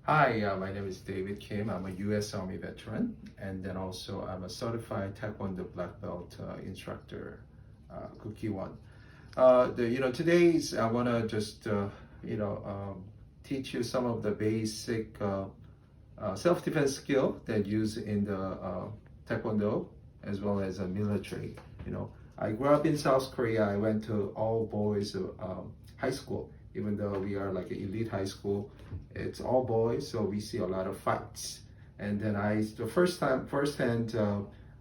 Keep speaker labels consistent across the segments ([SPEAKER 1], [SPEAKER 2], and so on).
[SPEAKER 1] Hi, my name is David Kim. I'm a U.S. Army veteran, and then also I'm a certified Taekwondo black belt instructor, Kukiwon. Today's I want to just teach you some of the basic self-defense skill that use in the Taekwondo as well as a military. I grew up in South Korea. I went to all boys high school, even though we are like an elite high school. It's all boys, so we see a lot of fights. And then the firsthand,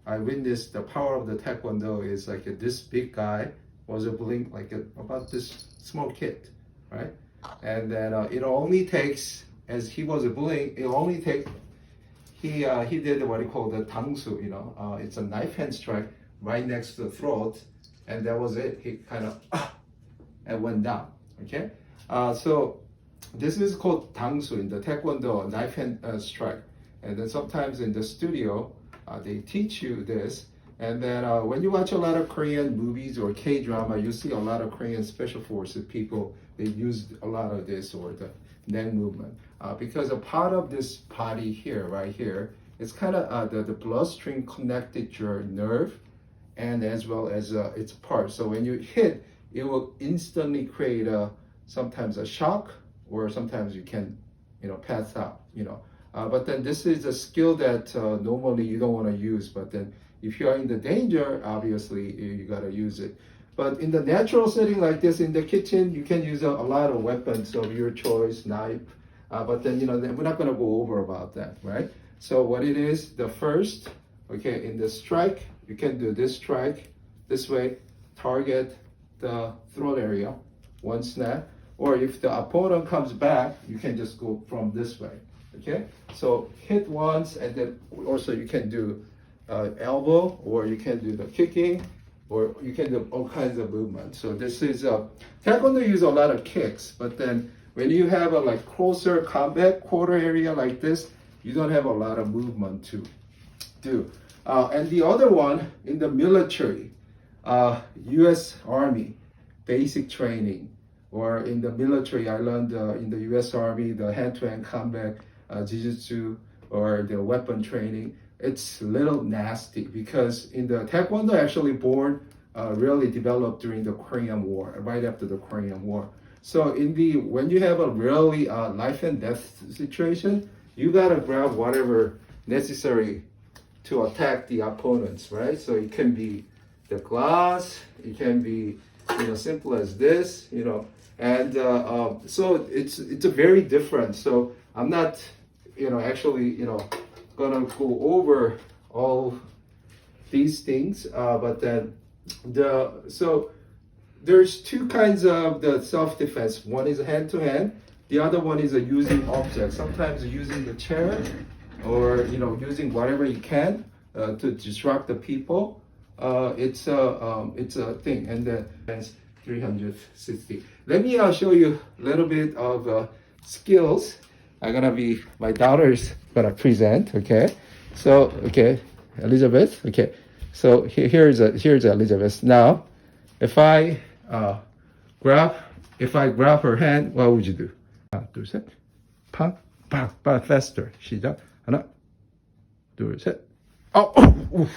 [SPEAKER 1] I witnessed the power of the Taekwondo is like this big guy was a bullying about this small kid, right? And then it only takes, as he was a bullying, it only takes, he did what he called the tangsu, it's a knife hand strike right next to the throat, and that was it. He kind of and went down. Okay, so this is called tangsu in the Taekwondo, knife hand strike. And then sometimes in the studio, they teach you this. And then when you watch a lot of Korean movies or K-drama, you see a lot of Korean special forces people, they use a lot of this or the neck movement. Because a part of this body here, right here, it's kind of the bloodstream connected to your nerve and as well as its part. So when you hit, it will instantly create sometimes a shock, or sometimes you can, pass out, But then this is a skill that normally you don't want to use. But then if you are in the danger, obviously you got to use it. But in the natural setting like this in the kitchen, you can use a lot of weapons of your choice, knife. But then, we're not going to go over about that, right? So what it is, the first, okay, in the strike, you can do this strike this way, target the throat area, one snap. Or if the opponent comes back, you can just go from this way, okay? So hit once, and then also you can do elbow, or you can do the kicking, or you can do all kinds of movements. So this is, Taekwondo use a lot of kicks, but then when you have a closer combat quarter area like this, you don't have a lot of movement to do. And the other one, in the military, U.S. Army, basic training, or in the military, I learned in the U.S. Army, the hand-to-hand combat, jiu-jitsu, or the weapon training. It's a little nasty because in the Taekwondo actually born, really developed during the Korean War, right after the Korean War. So when you have a really life and death situation, you gotta grab whatever necessary to attack the opponents, right? So it can be the glass, it can be, simple as this, and so it's a very different. So I'm not, actually, gonna go over all these things, but then so there's two kinds of the self-defense. One is hand to hand. The other one is using objects. Sometimes using the chair, or using whatever you can to distract the people. It's a thing, and then 360. Let me show you a little bit of skills. My daughter's gonna present. Okay, so Elizabeth. Okay, so here's Elizabeth. Now, if I grab her hand, what would you do? 하나, 둘, 셋, 팍, 팍, faster. 시작. 하나, 둘, 셋. Oh, oof.